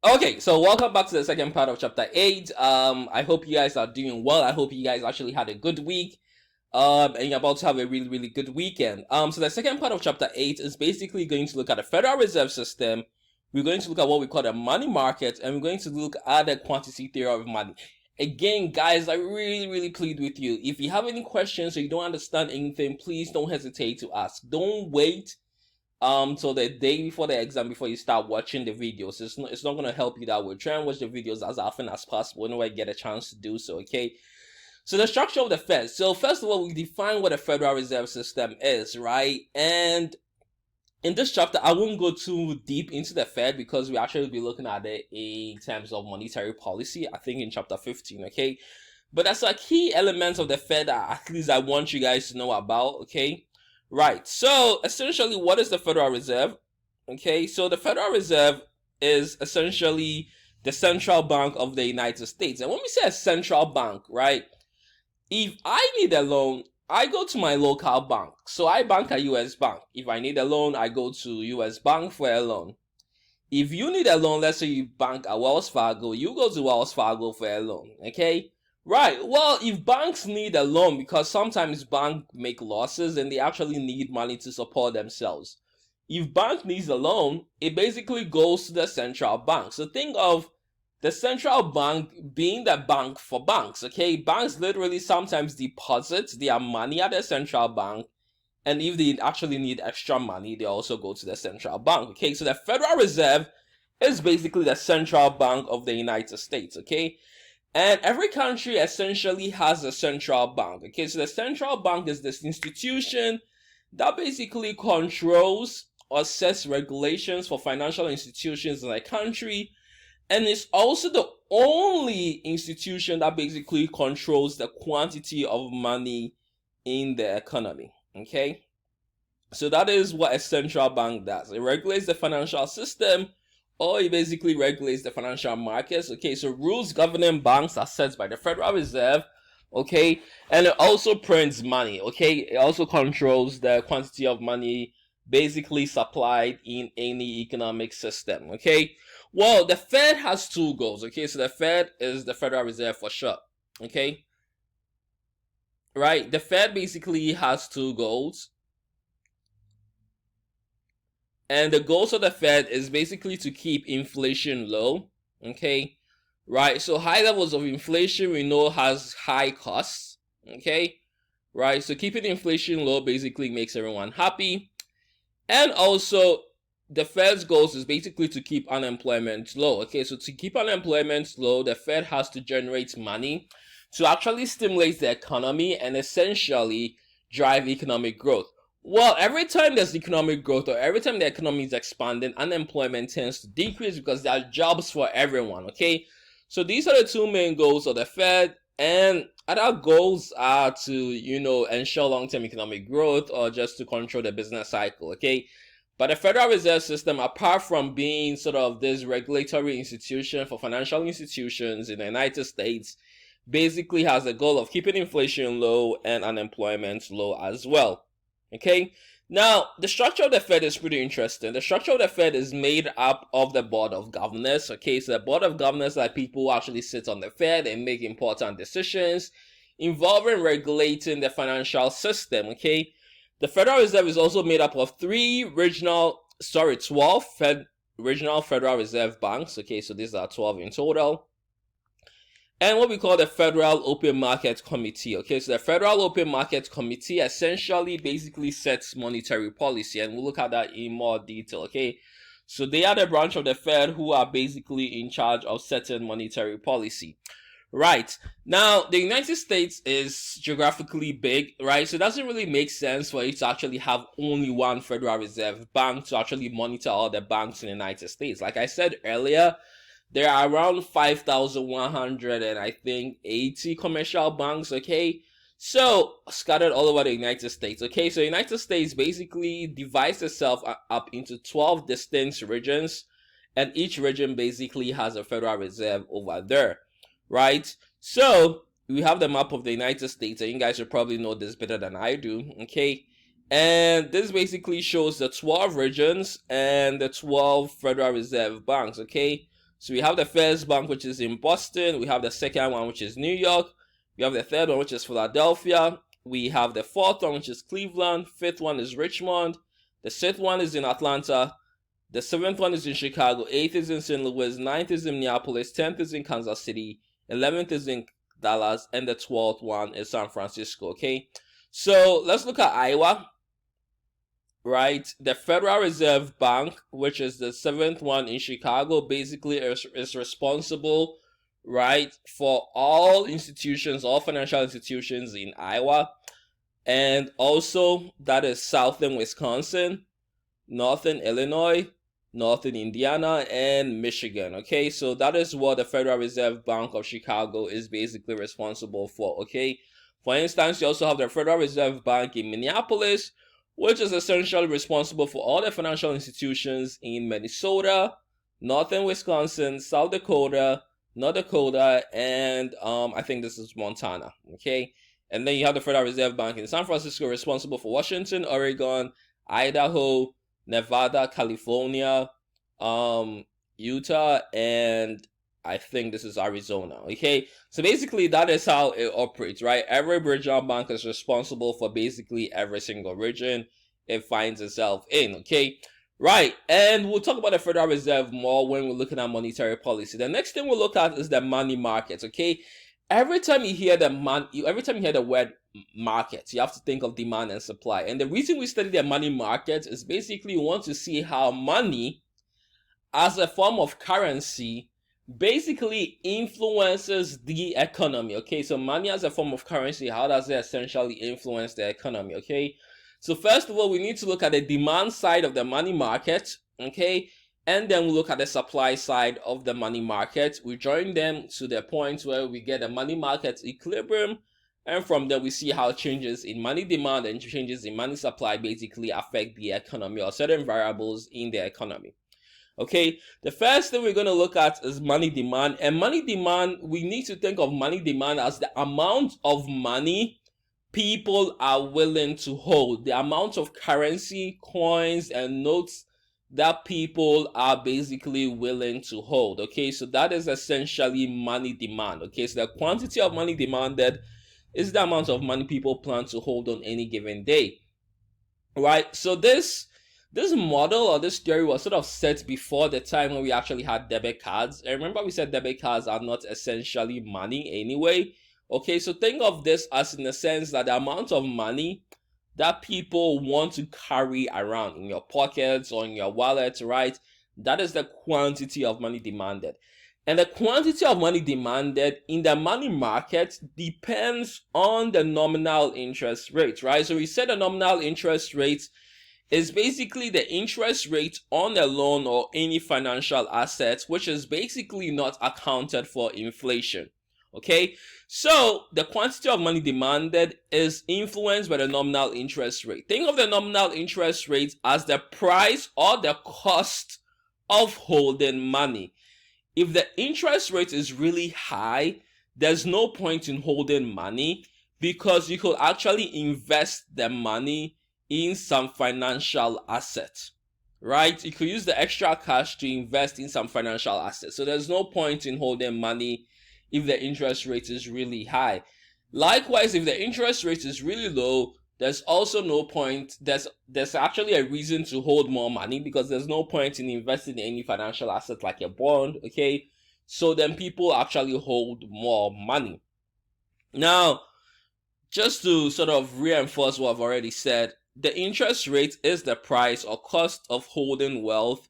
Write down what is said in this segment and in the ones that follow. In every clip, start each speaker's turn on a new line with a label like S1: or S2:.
S1: Okay, so welcome back to the second part of chapter 8. I hope you guys are doing well. I hope you guys actually had a good week. And you're about to have a really, really good weekend. So the second part of chapter 8 is basically going to look at the Federal Reserve System. We're going to look at what we call the money market, and we're going to look at the quantity theory of money. Again, guys, I really, really plead with you. If you have any questions or you don't understand anything, please don't hesitate to ask. Don't wait till the day before the exam before you start watching the videos. It's not going to help you that way. Try and watch the videos as often as possible whenever you get a chance to do so. Okay, so the structure of the Fed. So first of all, we define what a Federal Reserve System is, right? And in this chapter, I won't go too deep into the Fed because we actually will be looking at it in terms of monetary policy, I think in chapter 15. Okay, but that's a key elements of the Fed that at least I want you guys to know about. Okay, right. So essentially, what is the Federal Reserve? Okay, so the Federal Reserve is essentially the central bank of the United States. And when we say a central bank, right? If I need a loan, I go to my local bank. So I bank at US Bank. If I need a loan, I go to US Bank for a loan. If you need a loan, let's say you bank at Wells Fargo, you go to Wells Fargo for a loan. Okay? Right. Well, if banks need a loan, because sometimes banks make losses and they actually need money to support themselves. If bank needs a loan, it basically goes to the central bank. So think of the central bank being the bank for banks. Okay, banks literally sometimes deposit their money at the central bank, and if they actually need extra money, they also go to the central bank. Okay, so the Federal Reserve is basically the central bank of the United States. Okay, and every country essentially has a central bank. Okay, so the central bank is this institution that basically controls or sets regulations for financial institutions in a country, and it's also the only institution that basically controls the quantity of money in the economy. Okay, so that is what a central bank does. It regulates the financial system, or it basically regulates the financial markets. Okay, so rules governing banks are set by the Federal Reserve. Okay, and it also prints money. Okay, it also controls the quantity of money basically supplied in any economic system. Okay, well, the Fed has two goals. Okay, so the Fed is the Federal Reserve for sure. Okay, right, the Fed basically has two goals, and the goals of the Fed is basically to keep inflation low. Okay, right, so high levels of inflation we know has high costs. Okay, right, so keeping inflation low basically makes everyone happy. And also, the Fed's goals is basically to keep unemployment low. Okay, so to keep unemployment low, the Fed has to generate money to actually stimulate the economy and essentially drive economic growth. Well, every time there's economic growth or every time the economy is expanding, unemployment tends to decrease because there are jobs for everyone. Okay, so these are the two main goals of the Fed, and other goals are to, ensure long-term economic growth or just to control the business cycle. Okay, but the Federal Reserve System, apart from being sort of this regulatory institution for financial institutions in the United States, basically has the goal of keeping inflation low and unemployment low as well. Okay, now the structure of the Fed is pretty interesting. The structure of the Fed is made up of the board of governors. Okay, so the board of governors are people who actually sit on the Fed and make important decisions involving regulating the financial system. Okay, the Federal Reserve is also made up of 12 regional Federal Reserve banks. Okay, so these are 12 in total, and what we call the Federal Open Market Committee. Okay, so the Federal Open Market Committee essentially basically sets monetary policy, and we'll look at that in more detail. Okay, so they are the branch of the Fed who are basically in charge of setting monetary policy. Right, now the United States is geographically big, right? So it doesn't really make sense for it to actually have only one Federal Reserve Bank to actually monitor all the banks in the United States. Like I said earlier, there are around 5,100 and I think 80 commercial banks. Okay, so scattered all over the United States. Okay, so the United States basically divides itself up into 12 distinct regions, and each region basically has a Federal Reserve over there, right? So we have the map of the United States, and you guys should probably know this better than I do. Okay, and this basically shows the 12 regions and the 12 Federal Reserve banks. Okay, So we have the first bank, which is in Boston. We have the second one, which is New York. We have the third one, which is Philadelphia. We have the fourth one, which is Cleveland. Fifth one is Richmond. The sixth one is in Atlanta. The seventh one is in Chicago. Eighth is in St. Louis. Ninth is in Minneapolis. 10th is in Kansas City. 11th is in Dallas. And the 12th one is San Francisco. Okay. So let's look at Iowa. Right. The Federal Reserve Bank, which is the seventh one in Chicago, basically is responsible, right, for all institutions, all financial institutions in Iowa. And also that is southern Wisconsin, northern Illinois, northern Indiana, and Michigan. Okay, so that is what the Federal Reserve Bank of Chicago is basically responsible for. Okay, for instance, you also have the Federal Reserve Bank in Minneapolis, which is essentially responsible for all the financial institutions in Minnesota, northern Wisconsin, South Dakota, North Dakota, and I think this is Montana. Okay, and then you have the Federal Reserve Bank in San Francisco, responsible for Washington, Oregon, Idaho, Nevada, California, Utah, and I think this is Arizona. Okay, so basically that is how it operates, right? Every regional bank is responsible for basically every single region it finds itself in. Okay, right, and we'll talk about the Federal Reserve more when we're looking at monetary policy. The next thing we'll look at is the money markets. Okay, every time you hear the word market, you have to think of demand and supply. And the reason we study the money market is basically we want to see how money as a form of currency basically influences the economy. Okay, so money as a form of currency, how does it essentially influence the economy? Okay, so first of all, we need to look at the demand side of the money market. Okay, and then we look at the supply side of the money market. We join them to the point where we get a money market equilibrium, and from there we see how changes in money demand and changes in money supply basically affect the economy or certain variables in the economy. Okay, the first thing we're going to look at is money demand. And money demand, we need to think of money demand as the amount of money people are willing to hold, the amount of currency, coins, and notes that people are basically willing to hold. Okay, so that is essentially money demand. Okay, so the quantity of money demanded is the amount of money people plan to hold on any given day. Right, so this model or this theory was sort of set before the time when we actually had debit cards. And remember, we said debit cards are not essentially money anyway. Okay, so think of this as in the sense that the amount of money that people want to carry around in your pockets or in your wallet, right? That is the quantity of money demanded. And the quantity of money demanded in the money market depends on the nominal interest rate, right? So we said the nominal interest rate is basically the interest rate on a loan or any financial asset, which is basically not accounted for inflation. Okay, so the quantity of money demanded is influenced by the nominal interest rate. Think of the nominal interest rate as the price or the cost of holding money. If the interest rate is really high, there's no point in holding money because you could actually invest the money in some financial asset, right? You could use the extra cash to invest in some financial asset. So there's no point in holding money if the interest rate is really high. Likewise, if the interest rate is really low, there's also no point. There's actually a reason to hold more money because there's no point in investing in any financial asset like a bond. Okay, so then people actually hold more money. Now, just to sort of reinforce what I've already said, the interest rate is the price or cost of holding wealth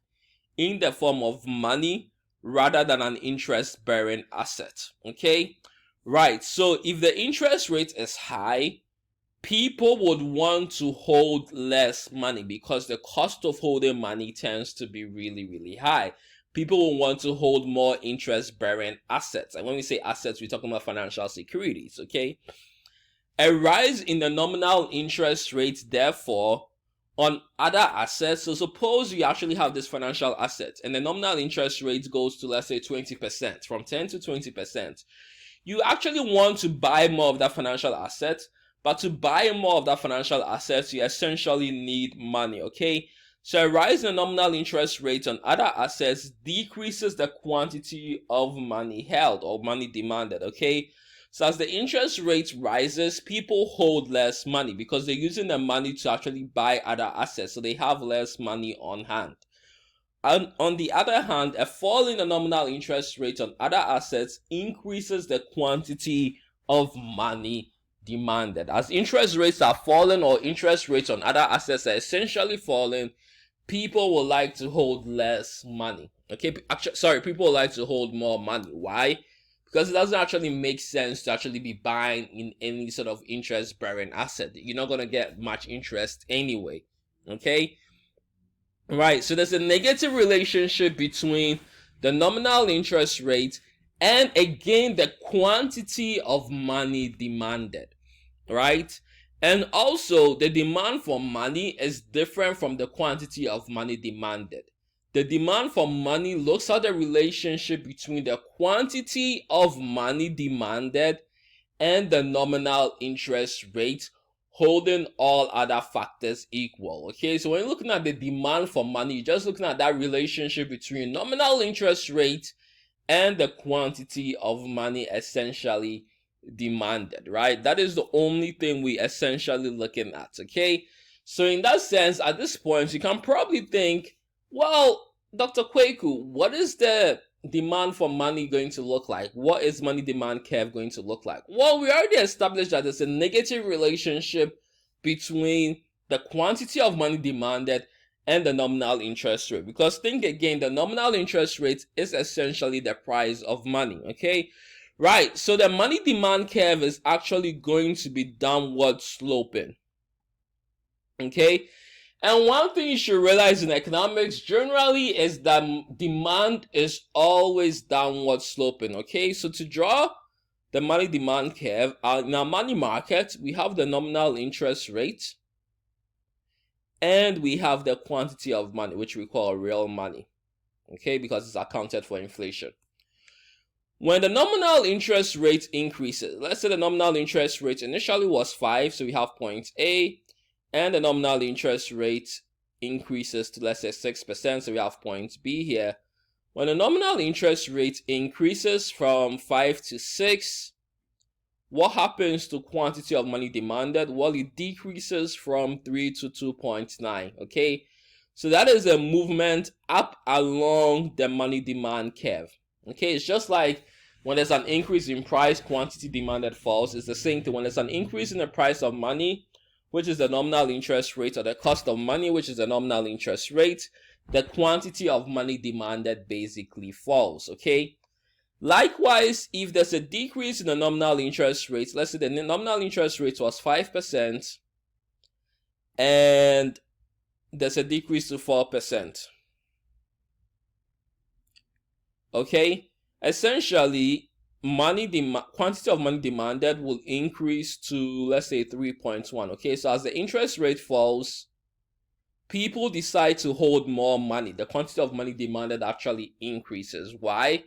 S1: in the form of money rather than an interest-bearing asset. Okay, right. So if the interest rate is high, people would want to hold less money because the cost of holding money tends to be really, really high. People will want to hold more interest-bearing assets. And when we say assets, we're talking about financial securities. Okay. A rise in the nominal interest rate, therefore, on other assets. So suppose you actually have this financial asset and the nominal interest rate goes to, let's say, 20%, from 10 to 20%. You actually want to buy more of that financial asset, but to buy more of that financial asset, you essentially need money, okay? So a rise in the nominal interest rate on other assets decreases the quantity of money held or money demanded, okay? So as the interest rate rises, people hold less money because they're using the money to actually buy other assets, so they have less money on hand. And on the other hand, a fall in the nominal interest rate on other assets increases the quantity of money demanded. As interest rates are falling or interest rates on other assets are essentially falling, people will like to hold less money. Okay, people will like to hold more money. Why? Because it doesn't actually make sense to actually be buying in any sort of interest-bearing asset. You're not going to get much interest anyway. Okay? Right, so there's a negative relationship between the nominal interest rate and, again, the quantity of money demanded. Right? And also, the demand for money is different from the quantity of money demanded. The demand for money looks at the relationship between the quantity of money demanded and the nominal interest rate, holding all other factors equal. Okay, so when you're looking at the demand for money, you're just looking at that relationship between nominal interest rate and the quantity of money essentially demanded, right? That is the only thing we essentially looking at, okay? So in that sense, at this point, you can probably think, well, Dr. Kweku, what is the demand for money going to look like? What is money demand curve going to look like? Well, we already established that there's a negative relationship between the quantity of money demanded and the nominal interest rate. Because think again, the nominal interest rate is essentially the price of money, okay? Right, so the money demand curve is actually going to be downward sloping, okay? And one thing you should realize in economics generally is that demand is always downward sloping, okay? So to draw the money demand curve, in our money market, we have the nominal interest rate and we have the quantity of money, which we call real money, okay? Because it's accounted for inflation. When the nominal interest rate increases, let's say the nominal interest rate initially was 5, so we have point A, and the nominal interest rate increases to, let's say, 6%, so we have point B here. When the nominal interest rate increases from 5 to 6, what happens to quantity of money demanded? Well, it decreases from 3 to 2.9, okay? So that is a movement up along the money demand curve, okay? It's just like when there's an increase in price, quantity demanded falls. It's the same thing. When there's an increase in the price of money, which is the nominal interest rate, or the cost of money, which is the nominal interest rate, the quantity of money demanded basically falls, okay? Likewise, if there's a decrease in the nominal interest rate, let's say the nominal interest rate was 5%, and there's a decrease to 4%, okay? Essentially, quantity of money demanded will increase to, let's say, 3.1. Okay, so as the interest rate falls, people decide to hold more money. The quantity of money demanded actually increases. Why?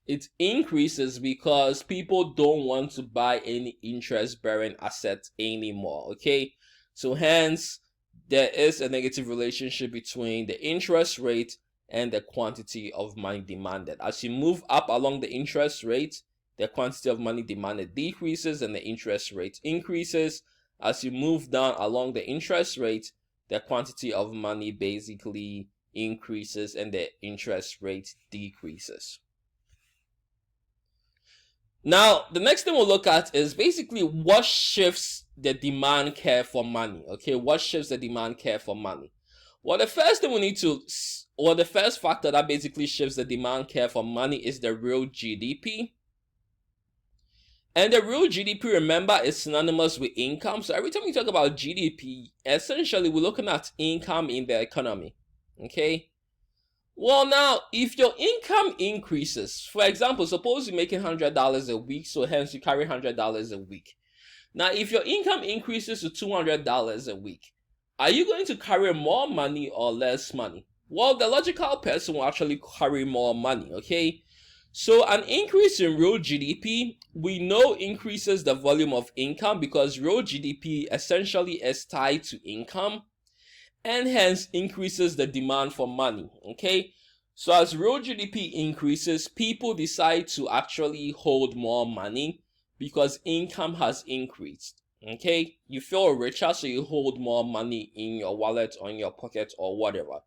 S1: It increases because people don't want to buy any interest-bearing assets anymore. Okay, so hence there is a negative relationship between the interest rate and the quantity of money demanded. As you move up along the interest rate, the quantity of money demanded decreases and the interest rate increases. As you move down along the interest rate, the quantity of money basically increases and the interest rate decreases. Now, the next thing we'll look at is basically what shifts the demand curve for money. Okay, what shifts the demand curve for money? Well, the first factor that basically shifts the demand curve for money is the real GDP. And the real GDP, remember, is synonymous with income. So every time we talk about GDP, essentially we're looking at income in the economy. Okay? Well, now, if your income increases, for example, suppose you're making $100 a week, so hence you carry $100 a week. Now, if your income increases to $200 a week, are you going to carry more money or less money? Well, the logical person will actually carry more money, okay? So an increase in real GDP, we know increases the volume of income because real GDP essentially is tied to income. and hence increases the demand for money. Okay, so as real GDP increases, people decide to actually hold more money because income has increased. Okay, you feel richer, so you hold more money in your wallet or in your pocket or whatever.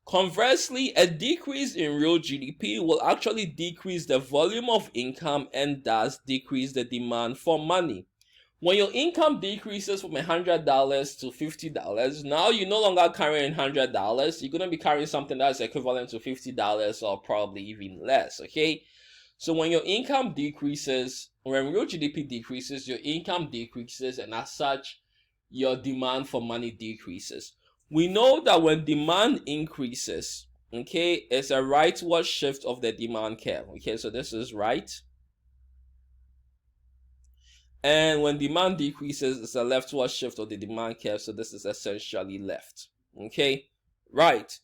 S1: Conversely, a decrease in real GDP will actually decrease the volume of income and thus decrease the demand for money. When your income decreases from $100 to $50, now you're no longer carrying $100. You're going to be carrying something that's equivalent to $50 or probably even less, okay? So when your income decreases, when real GDP decreases, your income decreases, and as such, your demand for money decreases. We know that when demand increases, okay, it's a rightward shift of the demand curve. Okay, so this is right. And when demand decreases, it's a leftward shift of the demand curve. So this is essentially left. Okay, right.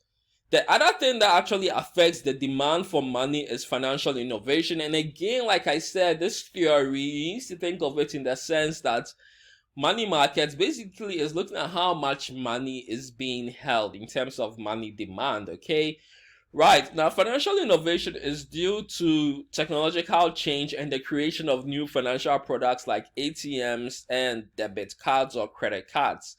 S1: The other thing that actually affects the demand for money is financial innovation. And again, like I said, this theory, you need to think of it in the sense that money markets basically is looking at how much money is being held in terms of money demand, okay? Right, now financial innovation is due to technological change and the creation of new financial products like ATMs and debit cards or credit cards.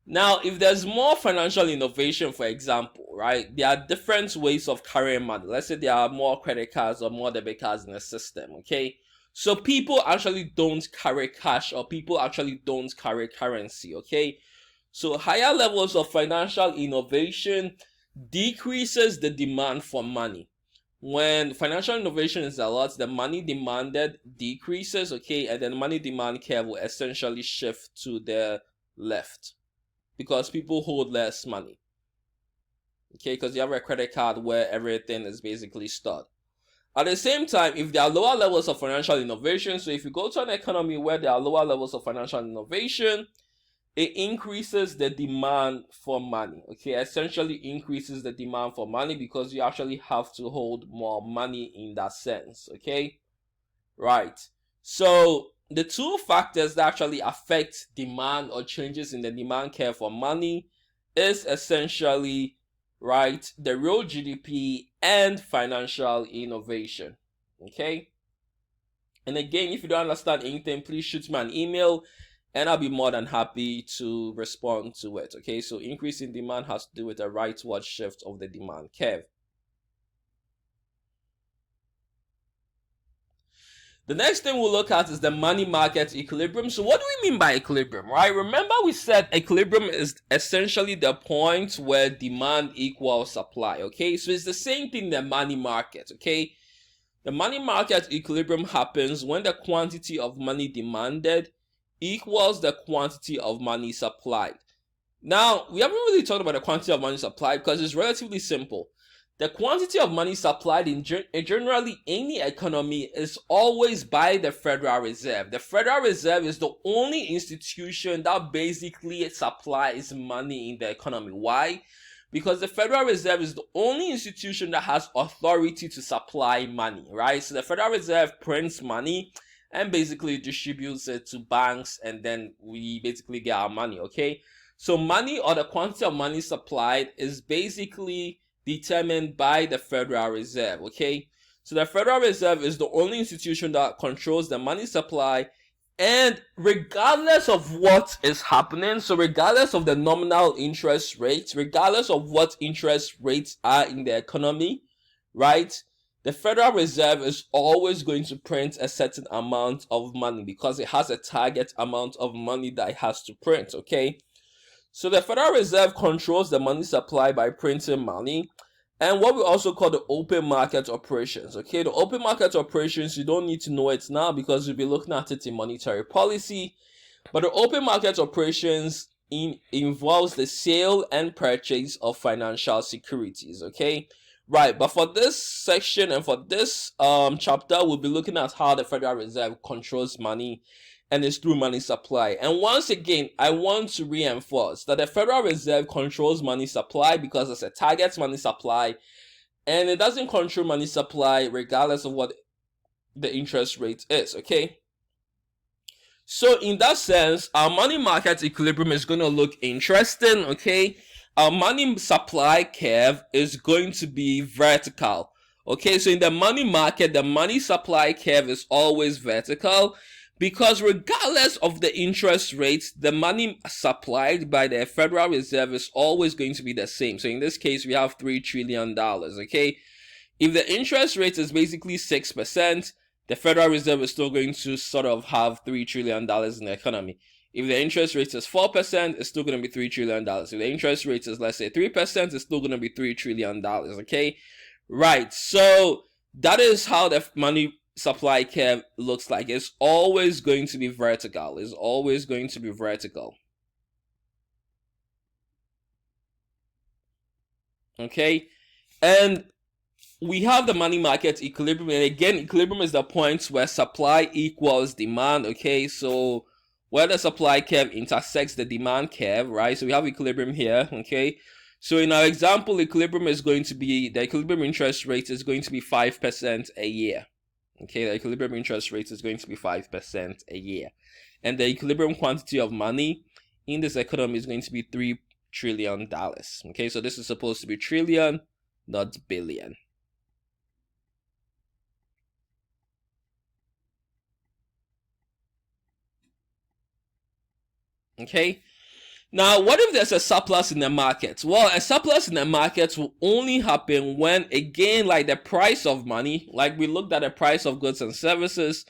S1: Now, if there's more financial innovation, for example, right, there are different ways of carrying money. Let's say there are more credit cards or more debit cards in the system, okay? So people actually don't carry cash, or people actually don't carry currency, okay? So higher levels of financial innovation decreases the demand for money. When financial innovation is a lot, the money demanded decreases, okay? And then the money demand curve will essentially shift to the left because people hold less money, okay? Because you have a credit card where everything is basically stored. At the same time, if there are lower levels of financial innovation, so if you go to an economy where there are lower levels of financial innovation, it increases the demand for money, okay? Essentially increases the demand for money because you actually have to hold more money in that sense, okay? Right. So the two factors that actually affect demand or changes in the demand curve for money is essentially, right, the real GDP and financial innovation, okay? And again, if you don't understand anything, please shoot me an email and I'll be more than happy to respond to it, okay? So increase in demand has to do with a rightward shift of the demand curve. The next thing we'll look at is the money market equilibrium. So what do we mean by equilibrium, right? Remember we said equilibrium is essentially the point where demand equals supply, okay? So it's the same thing in the money market, okay? The money market equilibrium happens when the quantity of money demanded equals the quantity of money supplied. Now, we haven't really talked about the quantity of money supplied because it's relatively simple. The quantity of money supplied in generally any economy is always by the Federal Reserve. The Federal Reserve is the only institution that basically supplies money in the economy. Why? Because the Federal Reserve is the only institution that has authority to supply money, right? So the Federal Reserve prints money and basically distributes it to banks, and then we basically get our money, okay? So money, or the quantity of money supplied, is basically determined by the Federal Reserve, okay? So the Federal Reserve is the only institution that controls the money supply, and regardless of what is happening, so regardless of the nominal interest rates, regardless of what interest rates are in the economy, right, the Federal Reserve is always going to print a certain amount of money because it has a target amount of money that it has to print, okay? So the Federal Reserve controls the money supply by printing money, and what we also call the open market operations, okay? The open market operations, you don't need to know it now because we'll be looking at it in monetary policy, but the open market operations involves the sale and purchase of financial securities, okay? Right, but for this section and for this chapter, we'll be looking at how the Federal Reserve controls money and it's through money supply. And once again, I want to reinforce that the Federal Reserve controls money supply because it's a target money supply, and it doesn't control money supply regardless of what the interest rate is, okay? So in that sense, our money market equilibrium is going to look interesting, okay? Our money supply curve is going to be vertical. Okay, so in the money market, the money supply curve is always vertical because regardless of the interest rates, the money supplied by the Federal Reserve is always going to be the same. So in this case, we have $3 trillion, okay? If the interest rate is basically 6%, the Federal Reserve is still going to sort of have $3 trillion in the economy. If the interest rate is 4%, it's still going to be $3 trillion. If the interest rate is, let's say, 3%, it's still going to be $3 trillion, okay? Right, so that is how the money supply curve looks like. It's always going to be vertical. It's always going to be vertical. Okay, and we have the money market equilibrium, and again, equilibrium is the point where supply equals demand. Okay, so where the supply curve intersects the demand curve, right? So we have equilibrium here. Okay, so in our example, equilibrium is going to be, the equilibrium interest rate is going to be 5% a year. Okay, the equilibrium interest rate is going to be 5% a year, and the equilibrium quantity of money in this economy is going to be $3 trillion. Okay, so this is supposed to be trillion, not billion. Okay, now what if there's a surplus in the market? Well, a surplus in the market will only happen when, again, like the price of money, like we looked at the price of goods and services,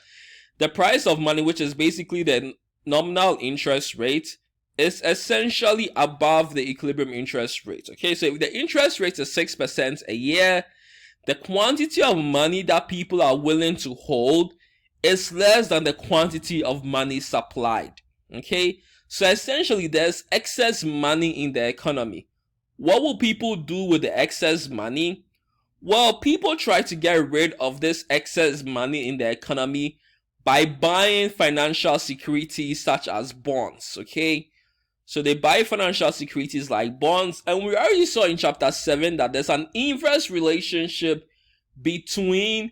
S1: the price of money, which is basically the nominal interest rate, is essentially above the equilibrium interest rate. Okay, so if the interest rate is 6% a year, the quantity of money that people are willing to hold is less than the quantity of money supplied. Okay, so essentially there's excess money in the economy. What will people do with the excess money? Well, people try to get rid of this excess money in the economy by buying financial securities such as bonds. Okay, so they buy financial securities like bonds, and we already saw in chapter 7 that there's an inverse relationship between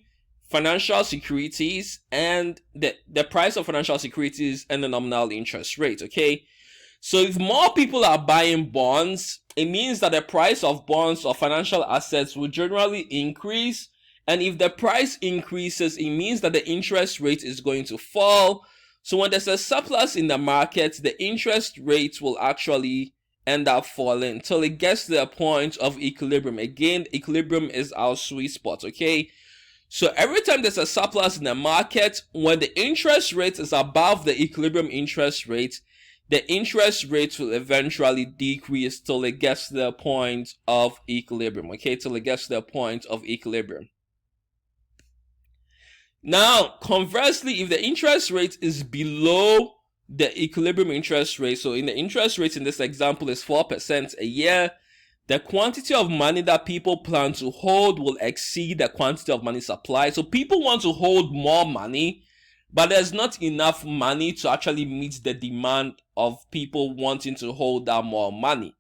S1: financial securities and the price of financial securities and the nominal interest rate. Okay, so if more people are buying bonds, it means that the price of bonds or financial assets will generally increase, and if the price increases, it means that the interest rate is going to fall. So when there's a surplus in the market, the interest rate will actually end up falling until it gets to the point of equilibrium. Again, equilibrium is our sweet spot. Okay, so every time there's a surplus in the market, when the interest rate is above the equilibrium interest rate, the interest rate will eventually decrease till it gets to the point of equilibrium. Okay, till it gets to the point of equilibrium. Now, conversely, if the interest rate is below the equilibrium interest rate, so in the interest rate in this example is 4% a year, the quantity of money that people plan to hold will exceed the quantity of money supplied. So people want to hold more money, but there's not enough money to actually meet the demand of people wanting to hold that more money.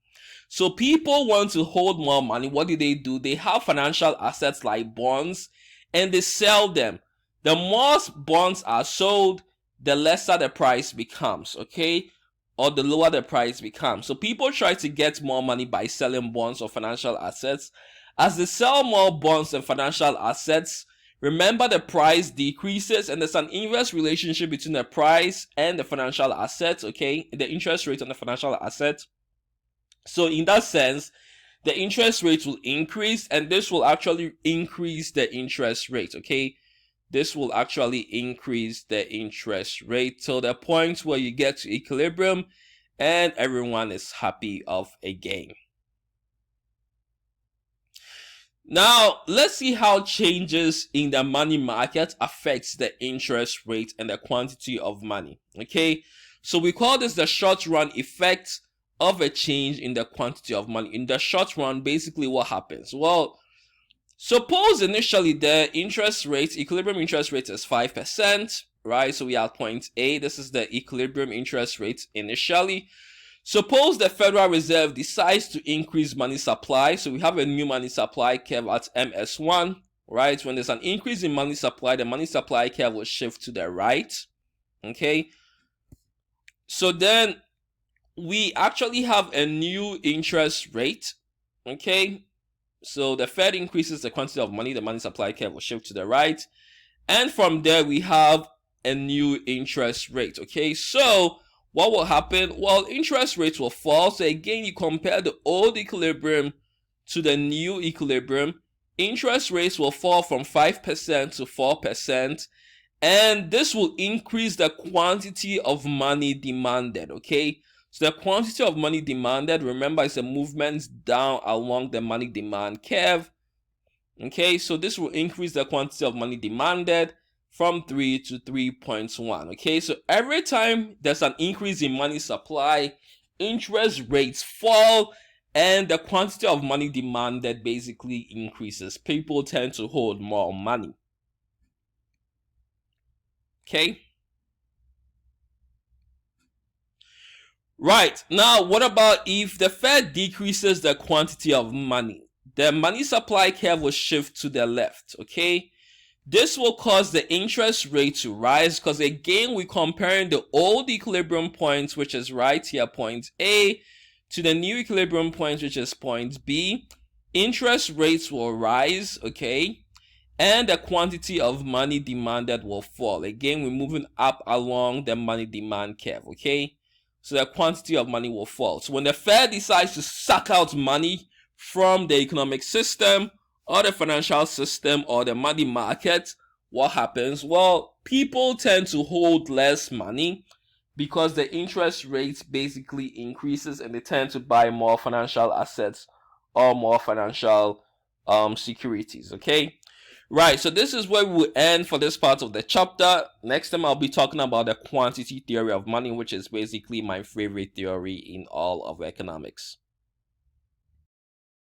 S1: So people want to hold more money. What do? They have financial assets like bonds, and they sell them. The more bonds are sold, the lesser the price becomes, okay? Or the lower the price becomes. So people try to get more money by selling bonds or financial assets. As they sell more bonds and financial assets, remember the price decreases, and there's an inverse relationship between the price and the financial assets, okay? The interest rate on the financial asset. So in that sense, the interest rate will increase, and this will actually increase the interest rate, okay? This will actually increase the interest rate till the point where you get to equilibrium and everyone is happy of a gain. Now, let's see how changes in the money market affects the interest rate and the quantity of money. Okay, so we call this the short run effect of a change in the quantity of money. In the short run, basically what happens? Well, suppose initially the interest rate, equilibrium interest rate is 5%, right? So we are at point A. This is the equilibrium interest rate initially. Suppose the Federal Reserve decides to increase money supply. So we have a new money supply curve at MS1, right? When there's an increase in money supply, the money supply curve will shift to the right, okay? So then we actually have a new interest rate. Okay, so the Fed increases the quantity of money, the money supply curve will shift to the right, and from there we have a new interest rate. Okay, so what will happen? Well, interest rates will fall. So again, you compare the old equilibrium to the new equilibrium. Interest rates will fall from 5% to 4%, and this will increase the quantity of money demanded. Okay, so the quantity of money demanded, remember, is the movements down along the money demand curve. Okay, so this will increase the quantity of money demanded from 3 to 3.1. Okay, so every time there's an increase in money supply, interest rates fall and the quantity of money demanded basically increases. People tend to hold more money. Okay. Right, now what about if the Fed decreases the quantity of money? The money supply curve will shift to the left. Okay, this will cause the interest rate to rise because again we're comparing the old equilibrium point, which is right here, point A, to the new equilibrium point, which is point B. Interest rates will rise, okay, and the quantity of money demanded will fall. Again, we're moving up along the money demand curve. Okay, so the quantity of money will fall. So when the Fed decides to suck out money from the economic system or the financial system or the money market, what happens? Well, people tend to hold less money because the interest rate basically increases and they tend to buy more financial assets or more financial securities. Okay, right, so this is where we will end for this part of the chapter. Next time I'll be talking about the quantity theory of money, which is basically my favorite theory in all of economics.